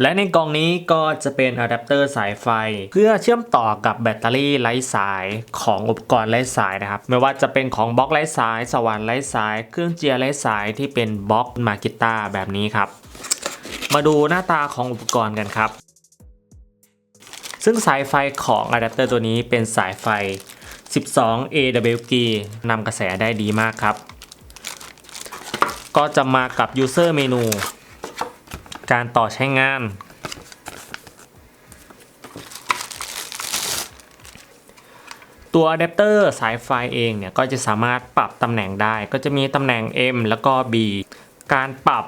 และในกล่องนี้ก็จะเป็นอะแดปเตอร์สายไฟเพื่อเชื่อมต่อกับแบตเตอรี่ไร้สายของอุปกรณ์ไร้สายนะครับไม่ว่าจะเป็นของบล็อกไร้สายสว่านไร้สายเครื่องเจียร์ไร้สายที่เป็นบล็อกมากิต้าแบบนี้ครับมาดูหน้าตาของอุปกรณ์กันครับซึ่งสายไฟของอะแดปเตอร์ตัวนี้เป็นสายไฟ12 AWG นำกระแสได้ดีมากครับก็จะมากับ User Menu การต่อใช้งานตัวอะแดปเตอร์สายไฟเองเนี่ยก็จะสามารถปรับตำแหน่งได้ก็จะมีตำแหน่ง M แล้วก็ B การปรับ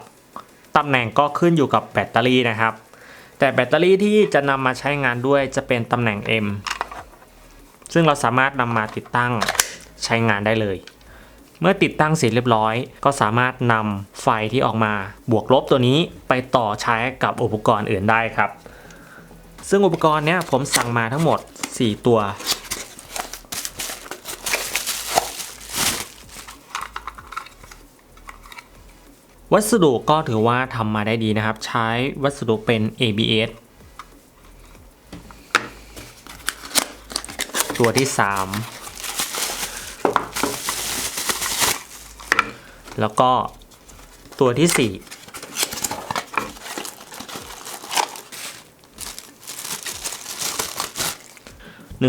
ตำแหน่งก็ขึ้นอยู่กับแบตเตอรี่นะครับแต่แบตเตอรี่ที่จะนำมาใช้งานด้วยจะเป็นตำแหน่ง M ซึ่งเราสามารถนำมาติดตั้งใช้งานได้เลยเมื่อติดตั้งเสร็จเรียบร้อยก็สามารถนำไฟที่ออกมาบวกลบตัวนี้ไปต่อใช้กับอุปกรณ์อื่นได้ครับซึ่งอุปกรณ์เนี้ยผมสั่งมาทั้งหมด4ตัววัสดุก็ถือว่าทำมาได้ดีนะครับใช้วัสดุเป็น ABS ตัวที่3แล้วก็ตัวที่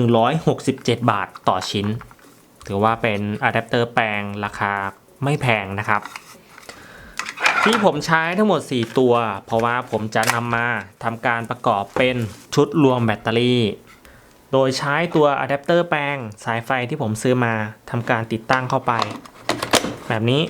4 167 บาทต่อชิ้นถือว่าเป็นอะแดปเตอร์แปลงราคาไม่แพงนะครับที่ผมใช้ทั้งหมด4ตัวเพราะว่าผมจะนำมาทำการประกอบเป็นชุดรวมแบตเตอรี่โดยใช้ตัวอะแดปเตอร์แปลงสายไฟที่ผมซื้อมาทำการติดตั้งเข้าไปแบบนี้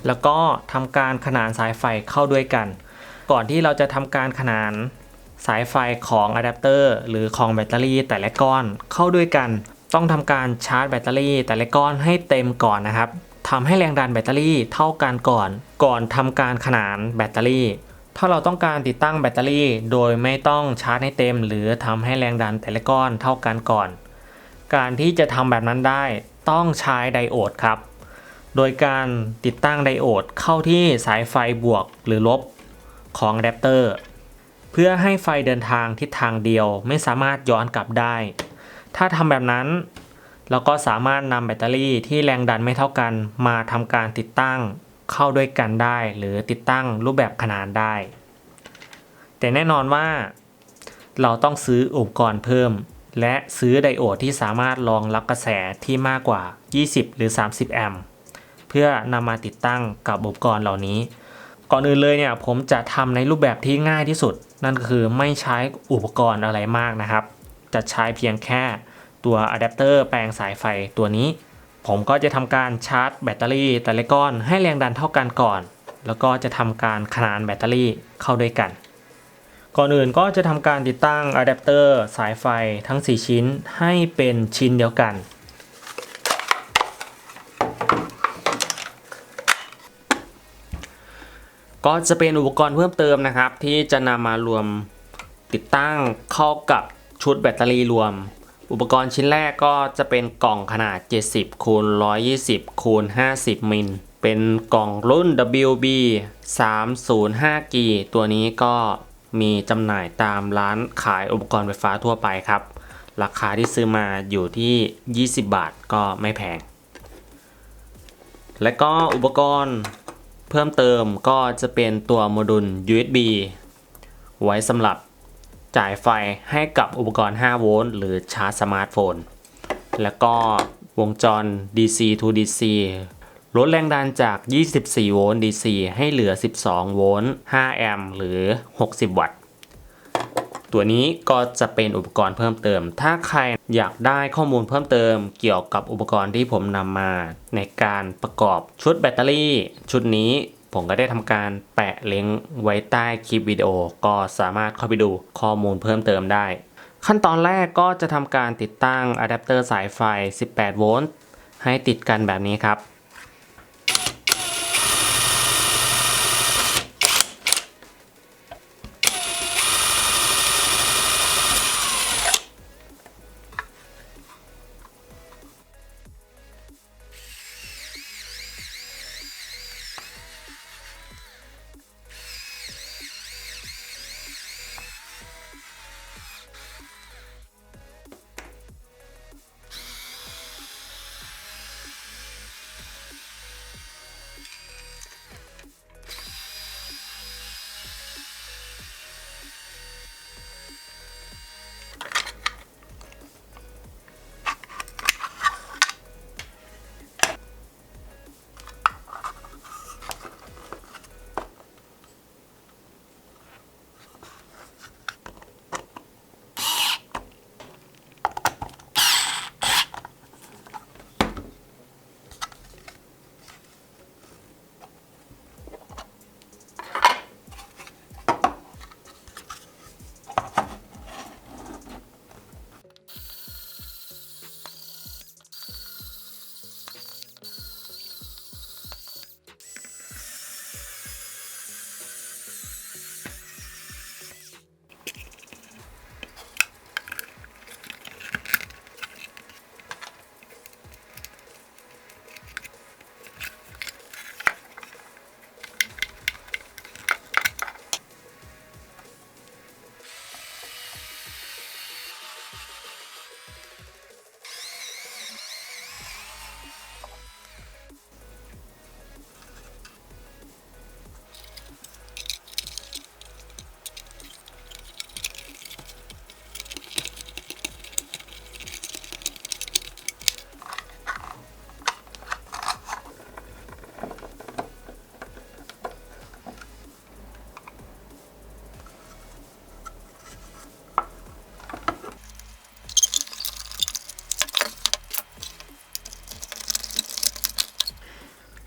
แล้วก็ทำการขนานสายไฟเข้าด้วยกันก่อนที่เราจะทำการขนานสายไฟของอะแดปเตอร์หรือของแบตเตอรี่แต่ละก้อนเข้าด้วยกันต้องทำการชาร์จแบตเตอรี่แต่ละก้อนให้เต็มก่อนนะครับทำให้แรงดันแบตเตอรี่เท่ากันก่อนทำการขนานแบตเตอรี่ถ้าเราต้องการติดตั้งแบตเตอรี่โดยไม่ต้องชาร์จให้เต็มหรือทำให้แรงดันแต่ละก้อนเท่ากันก่อนการที่จะทำแบบนั้นได้ต้องใช้ไดโอดครับโดยการติดตั้งไดโอดเข้าที่สายไฟบวกหรือลบของอะแดปเตอร์เพื่อให้ไฟเดินทางทิศทางเดียวไม่สามารถย้อนกลับได้ถ้าทำแบบนั้นเราก็สามารถนำแบตเตอรี่ที่แรงดันไม่เท่ากันมาทำการติดตั้งเข้าด้วยกันได้หรือติดตั้งรูปแบบขนานได้แต่แน่นอนว่าเราต้องซื้ออุปกรณ์เพิ่มและซื้อไดโอดที่สามารถรองรับกระแสที่มากกว่า20หรือ30แอมป์เพื่อนำมาติดตั้งกับอุปกรณ์เหล่านี้ก่อนอื่นเลยเนี่ยผมจะทำในรูปแบบที่ง่ายที่สุดนั่นก็คือไม่ใช้อุปกรณ์อะไรมากนะครับจะใช้เพียงแค่ตัวอะแดปเตอร์แปลงสายไฟตัวนี้ผมก็จะทำการชาร์จแบตเตอรี่แต่ละก้อนให้แรงดันเท่ากันก่อนแล้วก็จะทำการขนานแบตเตอรี่เข้าด้วยกันก่อนอื่นก็จะทำการติดตั้งอะแดปเตอร์สายไฟทั้ง4ชิ้นให้เป็นชิ้นเดียวกันก็จะเป็นอุปกรณ์เพิ่มเติมนะครับที่จะนำมารวมติดตั้งเข้ากับชุดแบตเตอรี่รวมอุปกรณ์ชิ้นแรกก็จะเป็นกล่องขนาด70คูณ120คูณ50มิลเป็นกล่องรุ่น WB 305G ตัวนี้ก็มีจำหน่ายตามร้านขายอุปกรณ์ไฟฟ้าทั่วไปครับราคาที่ซื้อมาอยู่ที่20บาทก็ไม่แพงและก็อุปกรณ์เพิ่มเติมก็จะเป็นตัวโมดูล USB ไว้สำหรับจ่ายไฟให้กับอุปกรณ์5โวลต์หรือชาร์จสมาร์ทโฟนแล้วก็วงจร DC to DC ลดแรงดันจาก24โวลต์ DC ให้เหลือ12โวลต์5แอมป์หรือ60วัตต์ตัวนี้ก็จะเป็นอุปกรณ์เพิ่มเติมถ้าใครอยากได้ข้อมูลเพิ่มเติมเกี่ยวกับอุปกรณ์ที่ผมนำมาในการประกอบชุดแบตเตอรี่ชุดนี้ผมก็ได้ทำการแปะลิงก์ไว้ใต้คลิปวิดีโอก็สามารถเข้าไปดูข้อมูลเพิ่มเติมได้ขั้นตอนแรกก็จะทำการติดตั้งอะแดปเตอร์สายไฟ18โวลต์ให้ติดกันแบบนี้ครับ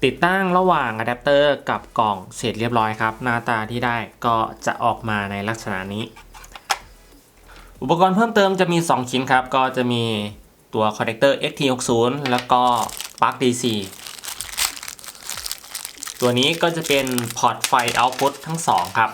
ติดตั้งระหว่างอะแดปเตอร์กับกล่องเสร็จเรียบร้อยครับหน้าตาที่ได้ก็จะออกมาในลักษณะนี้อุปกรณ์เพิ่มเติมจะมี2ชิ้นครับก็จะมีตัวคอนเนคเตอร์ XT60 แล้วก็ปลั๊ก DC ตัวนี้ก็จะเป็นพอร์ตไฟ Output ทั้ง2ครับ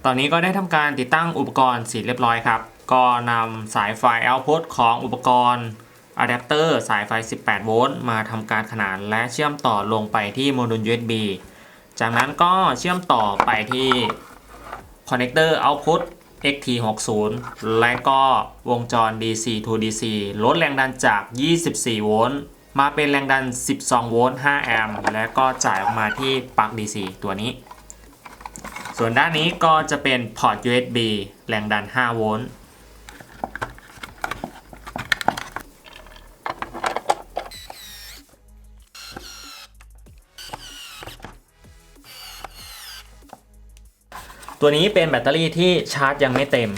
ตอนนี้ก็ได้ทำการติดตั้งอุปกรณ์เสร็จเรียบร้อยครับก็นำสายไฟ Output ของอุปกรณ์อะแดปเตอร์สายไฟ 18 โวลต์มาทำการขนานและเชื่อมต่อลงไปที่โมดูล USB จากนั้นก็เชื่อมต่อไปที่คอนเนคเตอร์ Output XT60 และก็วงจร DC to DC ลดแรงดันจาก 24 โวลต์มาเป็นแรงดัน 12 โวลต์ 5 แอมป์และก็จ่ายออกมาที่ปลั๊ก DC ตัวนี้ส่วนด้านนี้ก็จะเป็นพอร์ต USB แรงดัน 5 โวลต์ตัวนี้เป็นแบตเตอรี่ที่ชาร์จยังไม่เต็ม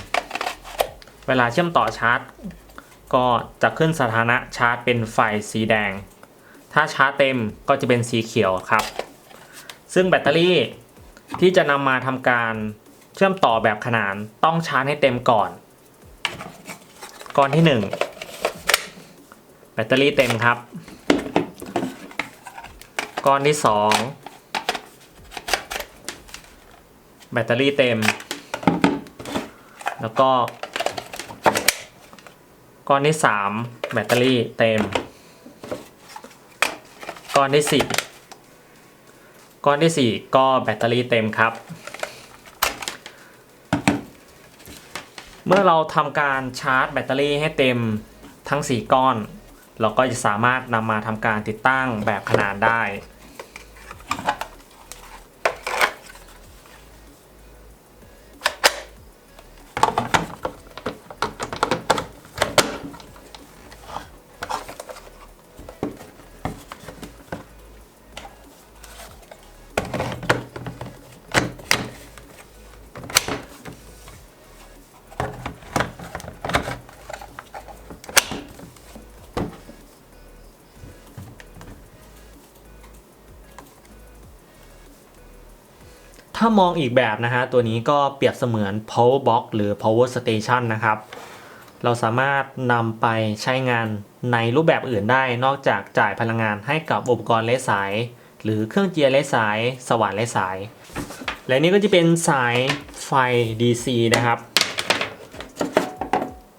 เวลาเชื่อมต่อชาร์จก็จะขึ้นสถานะชาร์จเป็นไฟสีแดงถ้าชาร์จเต็มก็จะเป็นสีเขียวครับซึ่งแบตเตอรี่ที่จะนำมาทำการเชื่อมต่อแบบขนานต้องชาร์จให้เต็มก่อนก้อนที่1แบตเตอรี่เต็มครับก้อนที่2แบตเตอรี่เต็มแล้วก็ก้อนที่3แบตเตอรี่เต็มก้อนที่4ก้อนที่4ก็แบตเตอรี่เต็มครับเมื่อเราทำการชาร์จแบตเตอรี่ให้เต็มทั้ง4ก้อนเราก็จะสามารถนำมาทำการติดตั้งแบบขนานได้ถ้ามองอีกแบบนะฮะตัวนี้ก็เปรียบเสมือน power box หรือ power station นะครับเราสามารถนำไปใช้งานในรูปแบบอื่นได้นอกจากจ่ายพลังงานให้กับอุปกรณ์ไร้สายหรือเครื่องเจียร์ไร้สายสว่านไร้สายและนี่ก็จะเป็นสายไฟ DC นะครับ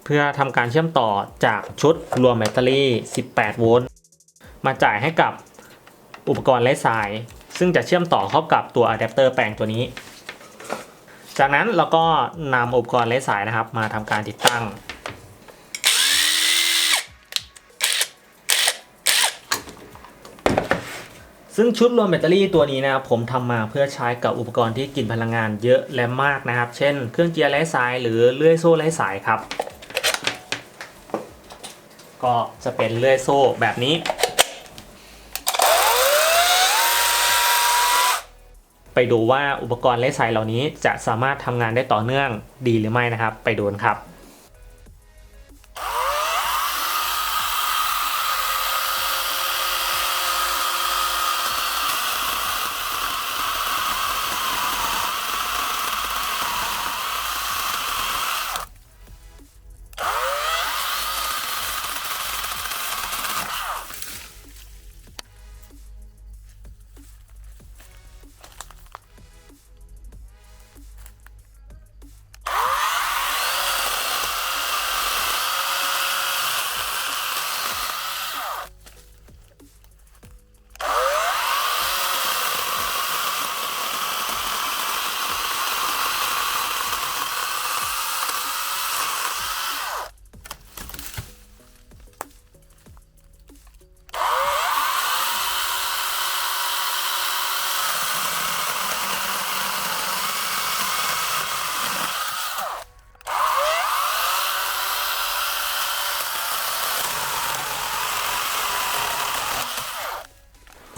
เพื่อทำการเชื่อมต่อจากชุดรวมแบตเตอรี่ 18 โวลต์มาจ่ายให้กับอุปกรณ์ไร้สายซึ่งจะเชื่อมต่อเข้ากับตัวอะแดปเตอร์แปลงตัวนี้จากนั้นเราก็นำอุปกรณ์ไร้สายนะครับมาทำการติดตั้ง ซึ่งชุดรวมแบตเตอรี่ตัวนี้นะครับผมทำมาเพื่อใช้กับอุปกรณ์ที่กินพลังงานเยอะและมากนะครับเช่นเครื่องเจียร์ไร้สายหรือเลื่อยโซ่ไร้สายครับก็จะเป็นเลื่อยโซ่แบบนี้ไปดูว่าอุปกรณ์ไร้สายเหล่านี้จะสามารถทำงานได้ต่อเนื่องดีหรือไม่นะครับไปดูกันครับ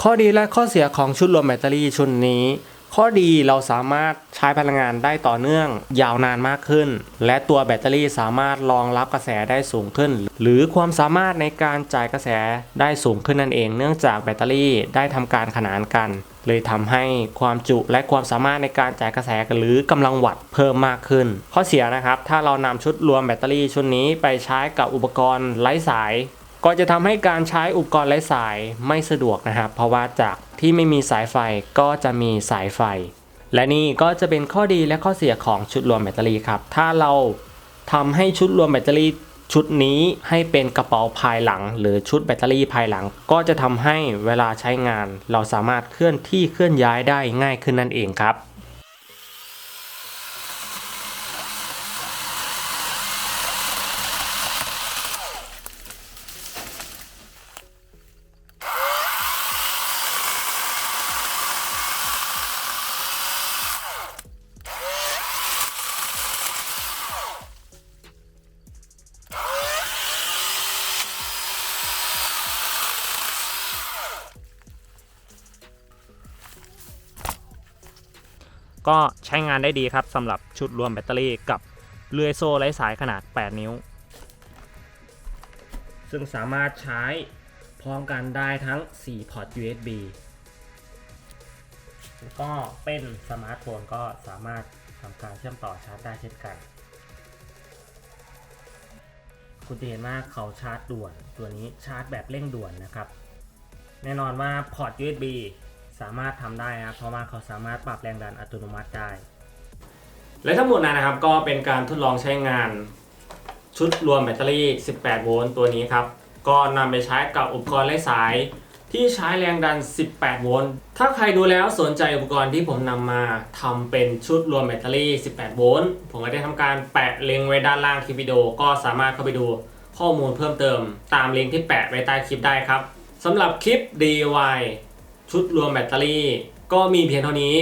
ข้อดีและข้อเสียของชุดรวมแบตเตอรี่ชุดนี้ข้อดีเราสามารถใช้พลังงานได้ต่อเนื่องยาวนานมากขึ้นและตัวแบตเตอรี่สามารถรองรับกระแสได้สูงขึ้นหรือความสามารถในการจ่ายกระแสได้สูงขึ้นนั่นเองเนื่องจากแบตเตอรี่ได้ทำการขนานกันเลยทำให้ความจุและความสามารถในการจ่ายกระแสหรือกำลังวัตต์เพิ่มมากขึ้นข้อเสียนะครับถ้าเรานำชุดรวมแบตเตอรี่ชุดนี้ไปใช้กับอุปกรณ์ไร้สายก็จะทำให้การใช้อุปกรณ์ไร้สายไม่สะดวกนะครับเพราะว่าจากที่ไม่มีสายไฟก็จะมีสายไฟและนี่ก็จะเป็นข้อดีและข้อเสียของชุดรวมแบตเตอรี่ครับถ้าเราทำให้ชุดรวมแบตเตอรี่ชุดนี้ให้เป็นกระเป๋าภายหลังหรือชุดแบตเตอรี่ภายหลังก็จะทำให้เวลาใช้งานเราสามารถเคลื่อนที่เคลื่อนย้ายได้ง่ายขึ้นนั่นเองครับก็ใช้งานได้ดีครับสำหรับชุดรวมแบตเตอรี่กับเลื่อยโซ่ไร้สายขนาด8นิ้วซึ่งสามารถใช้พร้อมกันได้ทั้ง4พอร์ต USB แล้วก็เป็นสมาร์ทโฟนก็สามารถทำการเชื่อมต่อชาร์จได้เช่นกันคุณจะเห็นว่าเขาชาร์จด่วนตัวนี้ชาร์จแบบเร่งด่วนนะครับแน่นอนว่าพอร์ต USBสามารถทำได้ครับเพราะว่าเขาสามารถปรับแรงดันอัตโนมัติได้และทั้งหมดนะครับก็เป็นการทดลองใช้งานชุดรวมแบตเตอรี่18โวลต์ตัวนี้ครับก็นำไปใช้กับอุปกรณ์ไร้สายที่ใช้แรงดัน18โวลต์ถ้าใครดูแล้วสนใจอุปกรณ์ที่ผมนำมาทำเป็นชุดรวมแบตเตอรี่18โวลต์ผมก็ได้ทำการแปะลิงก์ไว้ด้านล่างคลิปวิดีโอก็สามารถเข้าไปดูข้อมูลเพิ่มเติมตามลิงก์ที่แปะไว้ใต้คลิปได้ครับสำหรับคลิป DIY ชุดรวมแบตเตอรี่ก็มีเพียงเท่านี้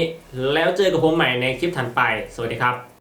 แล้วเจอกับผมใหม่ในคลิปถัดไปสวัสดีครับ